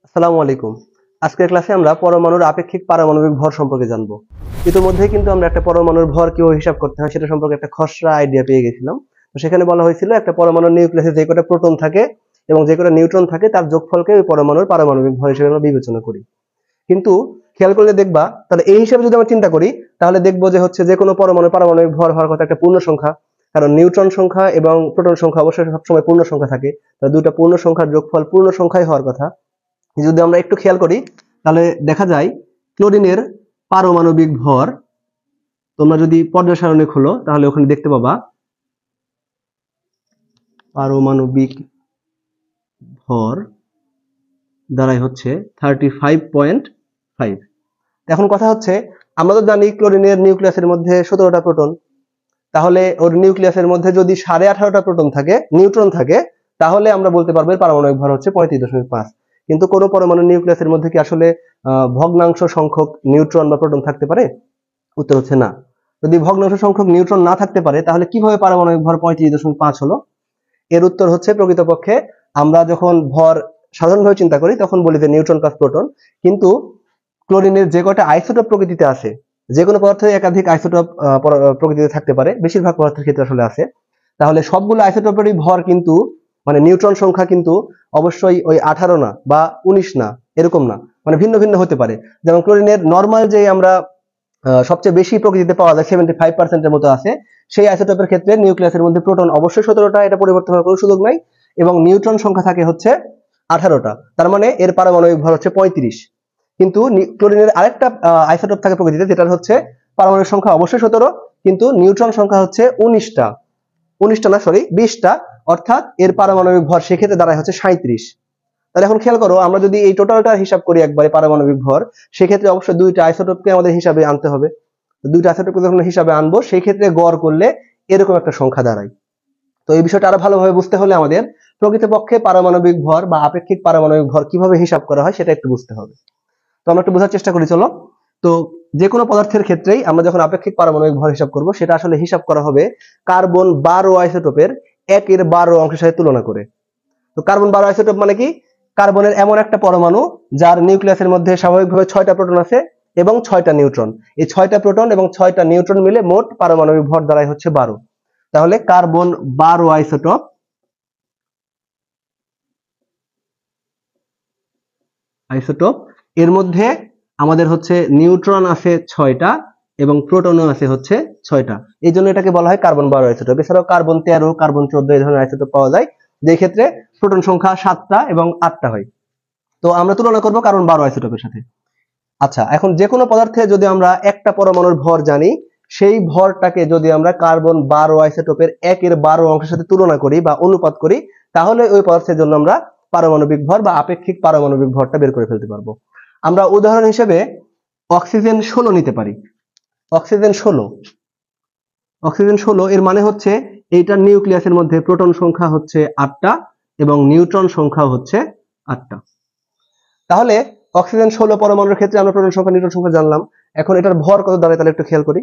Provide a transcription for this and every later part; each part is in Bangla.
আসসালামু আলাইকুম। আজকের ক্লাসে আমরা পরমাণুর আপেক্ষিক পারমাণবিক ভর সম্পর্কে জানবো। ইতিমধ্যে কিন্তু আমরা একটা পরমাণুর ভর কিভাবে হিসাব করতে হয় সেটা সম্পর্কে একটা খসড়া আইডিয়া পেয়ে গেছিলাম। তো সেখানে বলা হয়েছিল একটা পরমাণুর নিউক্লিয়াসে যে কটা প্রোটন থাকে এবং যে কটা নিউট্রন থাকে তার যোগফলকে ওই পরমাণুর পারমাণবিক ভর হিসেবে আমরা বিবেচনা করি। কিন্তু খেয়াল করলে দেখবা তাহলে এই হিসাবে যদি আমরা চিন্তা করি তাহলে দেখবো যে হচ্ছে যে কোনো পরমাণুর পারমাণবিক ভর হওয়ার কথা একটা পূর্ণ সংখ্যা, কারণ নিউট্রন সংখ্যা এবং প্রোটন সংখ্যা অবশ্যই সবসময় পূর্ণ সংখ্যা থাকে। তাহলে দুটো পূর্ণ সংখ্যার যোগফল পূর্ণ সংখ্যাই হওয়ার কথা। যদি আমরা একটু খেয়াল করি তাহলে দেখা যায় ক্লোরিনের পারমাণবিক ভর, তোমরা যদি পর্যায় সারণী খোলো তাহলে ওখানে দেখতে পাবা পারমাণবিক ভর দ্বারাই হচ্ছে 35.5। এখন কথা হচ্ছে আমরা তো জানি ক্লোরিনের নিউক্লিয়াসের মধ্যে 17টা প্রোটন, তাহলে ওর নিউক্লিয়াসের মধ্যে যদি 18.5টা প্রোটন থাকে, নিউট্রন থাকে, তাহলে আমরা বলতে পারবো এর পারমাণবিক ভর হচ্ছে 35.5। কিন্তু কোন পরমাণু নিউক্লিয়াসের মধ্যে কি আসলে ভগ্নাংশ সংখ্যক নিউট্রন বা প্রোটন থাকতে পারে? উত্তর হচ্ছে না। যদি ভগ্নাংশ সংখ্যক নিউট্রন না থাকতে পারে তাহলে কিভাবে পারমাণবিক ভর 35.5 হলো? এর উত্তর হচ্ছে প্রকৃতপক্ষে আমরা যখন ভর সাধারণভাবে চিন্তা করি তখন বলি যে নিউট্রন প্লাস প্রোটন, কিন্তু ক্লোরিনের যে কয়টা আইসোটোপ প্রকৃতিতে আছে, যে কোনো পদার্থে একাধিক আইসোটোপ প্রকৃতিতে থাকতে পারে, বেশিরভাগ পদার্থের ক্ষেত্রে আসলে আছে, তাহলে সবগুলো আইসোটোপেরই ভর কিন্তু মানে নিউট্রন সংখ্যা কিন্তু অবশ্যই ওই 18 না বা 19 না, এরকম না, মানে ভিন্ন ভিন্ন হতে পারে। যেমন ক্লোরিনের নর্মাল যে আমরা সবচেয়ে বেশি প্রকৃতিতে পাওয়া যায় 75% মতো আছে, সেই আইসোটোপের ক্ষেত্রে নিউক্লিয়াসের মধ্যে প্রোটন অবশ্যই 17টা, এটা পরিবর্তন হওয়ার কোনো সুযোগ নাই, এবং নিউট্রন সংখ্যা থাকে হচ্ছে 18টা, তার মানে এর পারমাণবিক ভর হচ্ছে 35। কিন্তু ক্লোরিনের আরেকটা আইসোটোপ থাকে প্রকৃতিতে যেটা হচ্ছে পারমাণবিক সংখ্যা অবশ্যই 17, কিন্তু নিউট্রন সংখ্যা হচ্ছে 19টা না, সরি 20টা, অর্থাৎ এর পারমাণবিক ভর সেক্ষেত্রে দাঁড়ায় হচ্ছে 37। তাহলে এখন খেয়াল করো, আমরা যদি এই টোটালটা হিসাব করি একবারে পারমাণবিক ভর, সেক্ষেত্রে অবশ্যই দুইটা আইসোটোপকে আমাদের হিসাবে আনতে হবে। দুইটা আইসোটোপকে যখন হিসাবে আনবো সেই ক্ষেত্রে গড় করলে এরকম একটা সংখ্যা দাঁড়ায়। তো এই বিষয়টা আরো ভালোভাবে বুঝতে হলে আমাদের প্রকৃতপক্ষে পারমাণবিক ভর বা আপেক্ষিক পারমাণবিক ভর কিভাবে হিসাব করা হয় সেটা একটু বুঝতে হবে। তো আমরা একটু বোঝার চেষ্টা করি, চলো। তো যে কোনো পদার্থের ক্ষেত্রেই আমরা যখন আপেক্ষিক পারমাণবিক ভর হিসাব করব সেটা আসলে হিসাব করা হবে কার্বন 12 আইসোটোপের 1/12 অংশের সাথে তুলনা করে। তো কার্বন 12 আইসোটোপ মানে কি? কার্বনের এমন একটা পরমাণু যার নিউক্লিয়াসের মধ্যে স্বাভাবিকভাবে 6টা প্রোটন আছে এবং 6টা নিউট্রন। এই 6টা প্রোটন এবং 6টা নিউট্রন মিলে মোট পারমাণবিক ভর দাঁড়ায় হচ্ছে 12। তাহলে কার্বন 12 আইসোটোপ, এর মধ্যে আমাদের হচ্ছে নিউট্রন আছে 6টা এবং প্রোটনও আছে হচ্ছে 6টা, এই জন্য এটাকে বলা হয় কার্বন 12 আইসোটোপ। এছাড়াও কার্বন 13, কার্বন 14 এই ধরনের আইসোটোপ পাওয়া যায়, যে ক্ষেত্রে প্রোটন সংখ্যা 7টা এবং 8টা হয়। তো আমরা তুলনা করব কার্বন 12 আইসোটোপের সাথে। আচ্ছা, এখন যে কোনো পদার্থে যদি আমরা একটা পরমাণুর ভর জানি, সেই ভরটাকে যদি আমরা কার্বন 12 আইসোটোপের 1/12 অংশের সাথে তুলনা করি বা অনুপাত করি, তাহলে ওই পদার্থের জন্য আমরা পারমাণবিক ভর বা আপেক্ষিক পারমাণবিক ভরটা বের করে ফেলতে পারবো। আমরা উদাহরণ হিসেবে অক্সিজেন 16 নিতে পারি। অক্সিজেন 16 এর মানে হচ্ছে এইটার নিউক্লিয়াসের মধ্যে প্রোটন সংখ্যা হচ্ছে 8টা এবং নিউট্রন সংখ্যা হচ্ছে 8টা। তাহলে অক্সিজেন 16 পরমাণুর ক্ষেত্রে আমরা প্রোটন সংখ্যা নিউট্রন সংখ্যা জানলাম। এখন এটার ভর কত দাঁড়ায় তাহলে একটু খেয়াল করি।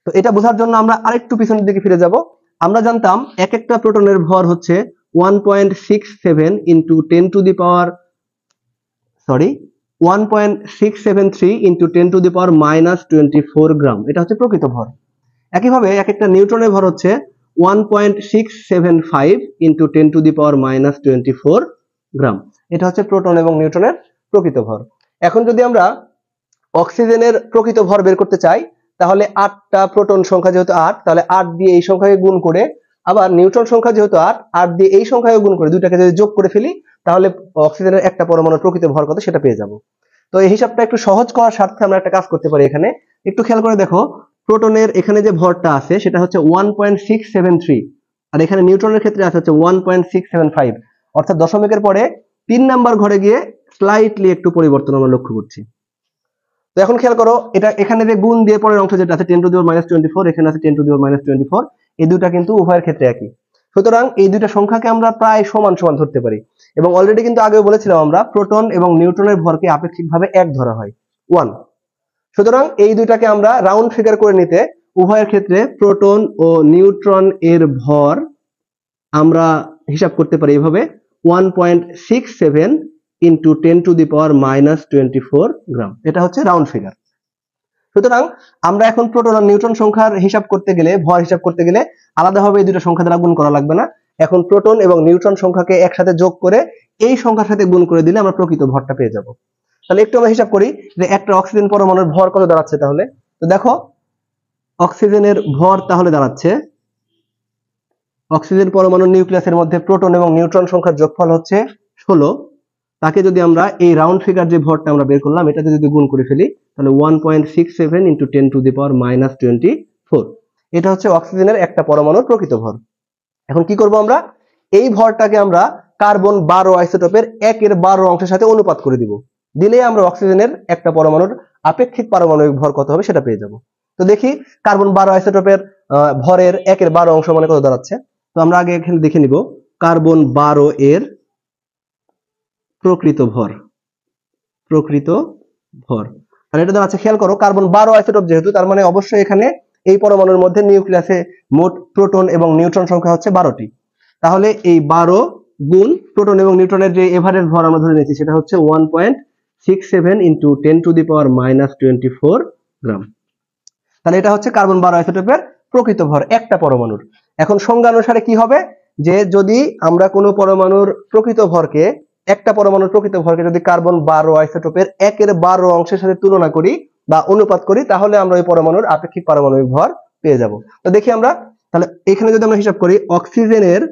তো এটা বোঝার জন্য আমরা আরেকটু পিছনের দিকে ফিরে যাব। আমরা জানতাম এক একটা প্রোটনের ভর হচ্ছে 1.67 into 10 to the power 1.673 into 10 to the power -24 gram, এটা হচ্ছে প্রকৃত ভর। একইভাবে এক একটা নিউট্রনের ভর হচ্ছে 1.675 into 10 to the power -24 gram, এটা হচ্ছে প্রোটন এবং নিউট্রনের প্রকৃত ভর। এখন যদি আমরা অক্সিজেনের প্রকৃত ভর বের করতে চাই, তাহলে 8টা প্রোটন সংখ্যা যেহেতু 8, তাহলে 8 দিয়ে এই সংখ্যাকে গুণ করে, আবার নিউট্রন সংখ্যা যেহেতু 8 দিয়ে এই সংখ্যাকে গুণ করে, দুইটাকে যদি যোগ করে ফেলি তাহলে অক্সিজেনের একটা পরমাণুর প্রকৃত ভর কত সেটা পেয়ে যাব। তো এই হিসাবটা একটু সহজ করার স্বার্থে আমরা একটা কাজ করতে পারি। এখানে একটু খেয়াল করে দেখো, প্রোটনের এখানে যে ভরটা আছে সেটা হচ্ছে 1.673, আর এখানে নিউট্রনের ক্ষেত্রে আছে হচ্ছে 1.675, অর্থাৎ দশমিকের পরে 3 নাম্বার ঘরে গিয়ে স্লাইটলি একটু পরিবর্তন আমরা লক্ষ্য করছি। তো এখন খেয়াল করো, এটা এখানে যে গুণ দিয়ে পরের অংশ যেটা আছে 10 টু দি পাওয়ার -24, এখানে আছে 10 টু দি পাওয়ার -24, এই দুটো কিন্তু উভয়ের ক্ষেত্রে একই। সুতরাং এই দুইটা সংখ্যাকে আমরা প্রায় সমান সমান ধরতে পারি, এবং অলরেডি কিন্তু আগেও বলেছিলাম আমরা প্রোটন এবং নিউট্রনের ভরকে আপেক্ষিকভাবে 1 ধরা হয়, 1। সুতরাং এই দুইটাকে আমরা রাউন্ড ফিগার করে নিতে উভয়ের ক্ষেত্রে প্রোটন ও নিউট্রন এর ভর আমরা হিসাব করতে পারি এভাবে 1.67 ইন্টু 10⁻⁻24 গ্রাম। এটা হচ্ছে রাউন্ড ফিগার। সুতরাং আমরা এখন প্রোটন আর নিউট্রন সংখ্যার হিসাব করতে গেলে, ভর হিসাব করতে গেলে আলাদাভাবে এই দুটো সংখ্যা দ্বারা গুণ করা লাগবে না। এখন প্রোটন এবং নিউট্রন সংখ্যাকে একসাথে যোগ করে এই সংখ্যার সাথে গুণ করে দিলে আমরা প্রকৃত ভরটা পেয়ে যাব। তাহলে একটু আমরা হিসাব করি যে একটা অক্সিজেন পরমাণুর ভর কত দাঁড়াচ্ছে। তাহলে তো দেখো অক্সিজেনের ভর তাহলে দাঁড়াচ্ছে, অক্সিজেন পরমাণুর নিউক্লিয়াসের মধ্যে প্রোটন এবং নিউট্রন সংখ্যার যোগফল হচ্ছে 16। তাকে যদি আমরা এই রাউন্ড ফিগার যে ভরটা আমরা বের করলাম এটাতে যদি গুণ করে ফেলি তাহলে 1.67 ইন্টু 10⁻⁻24। এটা হচ্ছে অক্সিজেনের একটা পরমাণুর প্রকৃত ভর। এখন কি করব আমরা, এই ভরটাকে আমরা কার্বন 12 আইসোটোপের 1/12 অংশের সাথে অনুপাত করে দিব। দিলে আমরা অক্সিজেনের একটা পরমাণুর আপেক্ষিক পারমাণবিক ভর কত হবে সেটা পেয়ে যাব। তো দেখি কার্বন 12 আইসোটোপের ভরের 1/12 অংশ মানে কত দাঁড়াচ্ছে। তো আমরা আগে এখানে দেখে নিব কার্বন 12 এর প্রকৃত ভর। তাহলে এটা দাঁড়াচ্ছে, খেয়াল করো কার্বন 12 আইসোটোপ যেহেতু, তার মানে অবশ্যই এখানে এই পরমাণুর মধ্যে নিউক্লিয়াসে মোট প্রোটন এবং নিউট্রন সংখ্যা হচ্ছে 12টি। তাহলে এই 12 গুণ প্রোটন এবং নিউট্রনের যে এভারেজ ভর আমরা ধরে নিয়েছি সেটা হচ্ছে 1.67 ইন্টু 10⁻⁻24 গ্রাম। তাহলে এটা হচ্ছে কার্বন 12 আইসোটোপের প্রকৃত ভর একটা পরমাণুর। এখন সংজ্ঞা অনুসারে কি হবে, যে যদি আমরা কোনো পরমাণুর প্রকৃত ভরকে, একটা পরমাণুর প্রকৃত ভরকে যদি কার্বন 12 আইসোটোপের 1/12 অংশের সাথে তুলনা করি বা অনুপাত করি তাহলে আমরা ওই পরমাণুর আপেক্ষিক পারমাণবিক ভর পেয়ে যাব। তো দেখি আমরা, তাহলে এখানে যদি আমরা হিসাব করি অক্সিজেনের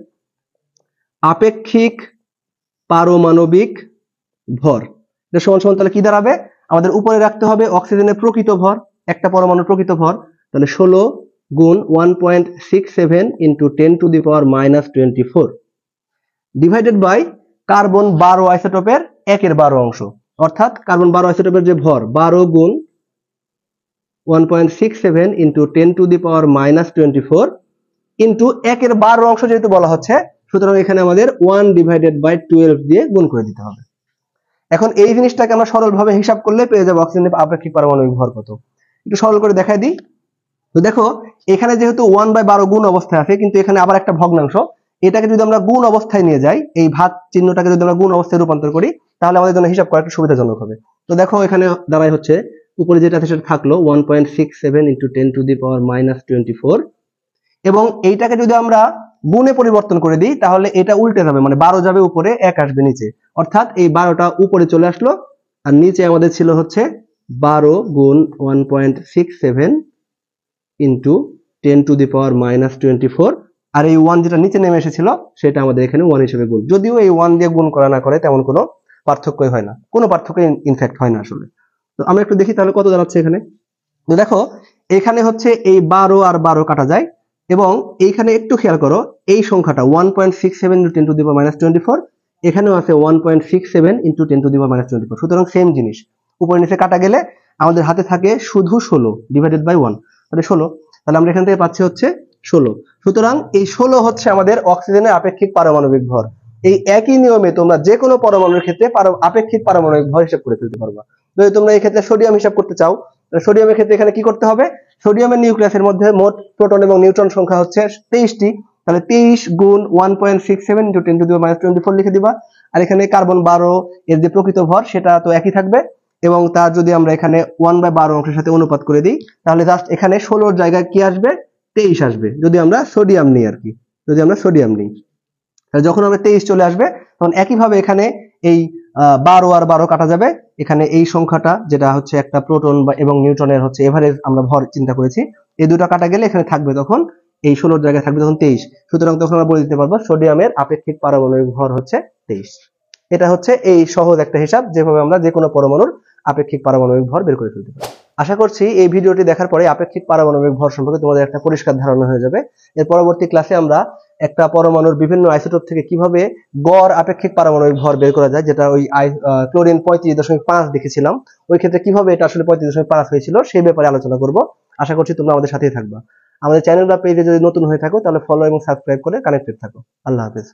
আপেক্ষিক পারমাণবিক ভর এটা সমান সমান তাহলে কি দাঁড়াবে, আমাদের উপরে রাখতে হবে অক্সিজেনের প্রকৃত ভর, একটা পরমাণুর প্রকৃত ভর। তাহলে 16 গুণ 1.67 ইন্টু 10⁻⁻24 ডিভাইডেড বাই কার্বন 12 আইসোটোপের 1/12 অংশ, অর্থাৎ কার্বন 12 আইসোটোপের যে ভর 12 গুণ 1.67 ইন্টু 10⁻⁻24 ইন্টু 1/12 অংশ যেহেতু বলা হচ্ছে, সুতরাং এখানে আমাদের 1/12 দিয়ে গুণ করে দিতে হবে। এখন এই জিনিসটাকে আমরা সরলভাবে হিসাব করলে পেয়ে যাবো অক্সিজেনের আপেক্ষিক পারমাণবিক ভর কত। একটু সরল করে দেখাই দিই। তো দেখো এখানে যেহেতু 1/12 গুণ অবস্থায় আছে, কিন্তু এখানে আবার একটা ভগ্নাংশ, এটাকে যদি আমরা গুণ অবস্থায় নিয়ে যাই, এই ভাগ চিহ্নটাকে যদি আমরা গুণ অবস্থায় রূপান্তর করি তাহলে আমাদের জন্য হিসাব করা একটু সুবিধাজনক হবে। তো দেখো এখানে দাঁড়ায় হচ্ছে উপরে যেটা সেটা থাকলো 1.67 ইন্টু 10⁻⁻24, এবং এইটাকে যদি আমরা গুণে পরিবর্তন করে দিই তাহলে এটা উল্টে যাবে, মানে 12 যাবে উপরে, 1 আসবে নিচে, অর্থাৎ এই 12টা উপরে চলে আসলো আর নিচে আমাদের ছিল হচ্ছে 12 গুণ 1.67 ইন্টু 10⁻⁻24, আর এই 1 যেটা নিচে নেমে এসেছিল সেটা আমাদের এখানে 1 হিসেবে গুণ। যদিও এই 1 দিয়ে গুণ করা না করে তেমন কোনো পার্থক্যই হয় না, কোনো পার্থক্য ইনফ্যাক্ট হয় না আসলে। তো আমরা একটু দেখি তাহলে কত দাঁড়াচ্ছে এখানে। তো দেখো এখানে হচ্ছে এই 12 আর 12 কাটা যায়, এবং এইখানে একটু খেয়াল করো এই সংখ্যাটা 1.67 ইন্টু 10⁻⁻24, এখানেও আছে 1.67 ইন্টু 10⁻⁻24, সুতরাং সেম জিনিস, উপরে নিচে কাটা গেলে আমাদের হাতে থাকে শুধু 16 ডিভাইডেড বাই 1, তাহলে 16। তাহলে আমরা এখান থেকে পাচ্ছি হচ্ছে 16। সুতরাং এই 16 হচ্ছে আমাদের অক্সিজেনের আপেক্ষিক পারমাণবিক ভর। এই একই নিয়মে তোমরা যে কোনো পরমাণুর ক্ষেত্রে আপেক্ষিক পারমাণবিক ভর হিসাব করে ফেলতে পারবা। যদি তোমরা এই ক্ষেত্রে সোডিয়াম হিসাব করতে চাও, সোডিয়ামের ক্ষেত্রে এখানে কি করতে হবে, সোডিয়ামের নিউক্লিয়াসের মধ্যে মোট প্রোটন এবং নিউট্রন সংখ্যা হচ্ছে 23টি, তাহলে 23 গুণ 1.67 ইন্টু 10⁻⁻24 লিখে দিবা। আর এখানে কার্বন 12 এর যে প্রকৃত ভর সেটা তো একই থাকবে, এবং তার যদি আমরা এখানে 1/12 অংশের সাথে অনুপাত করে দিই তাহলে জাস্ট এখানে 16 জায়গায় কি আসবে, 23 আসবে, যদি আমরা সোডিয়াম নিই আর কি, যদি আমরা সোডিয়াম নিই। তাহলে যখন আমরা 23 চলে আসবে তখন একইভাবে এখানে এই 12 আর 12 কাটা যাবে, এখানে এই সংখ্যাটা যেটা হচ্ছে একটা প্রোটন এবং নিউট্রনের হচ্ছে এভারেজ আমরা ভর চিন্তা করেছি, এই দুটো কাটা গেলে এখানে থাকবে তখন এই 16 জায়গায় থাকবে তখন 23। সুতরাং তখন আমরা বলে দিতে পারবো সোডিয়ামের আপেক্ষিক পারমাণবিক ভর হচ্ছে 23। এটা হচ্ছে এই সহজ একটা হিসাব যেভাবে আমরা যে কোনো পরমাণুর আপেক্ষিক পারমাণবিক ভর বের করে ফেলতে পারি। আশা করছি এই ভিডিওটি দেখার পরে আপেক্ষিক পারমাণবিক ভর সম্পর্কে তোমাদের একটা পরিষ্কার ধারণা হয়ে যাবে। এর পরবর্তী ক্লাসে আমরা একটা পরমাণুর বিভিন্ন আইসোটোপ থেকে কিভাবে গড় আপেক্ষিক পারমাণবিক ভর বের করা যায়, যেটা ওই ক্লোরিন 35.5 দেখেছিলাম, ওই ক্ষেত্রে কিভাবে এটা আসলে 35.5 হয়েছিল সেই ব্যাপারে আলোচনা করব। আশা করছি তোমরা আমাদের সাথেই থাকবা। আমাদের চ্যানেল বা পেজে যদি নতুন হয়ে থাকো তাহলে ফলো এবং সাবস্ক্রাইব করে কানেক্টেড থাকো। আল্লাহ হাফেজ।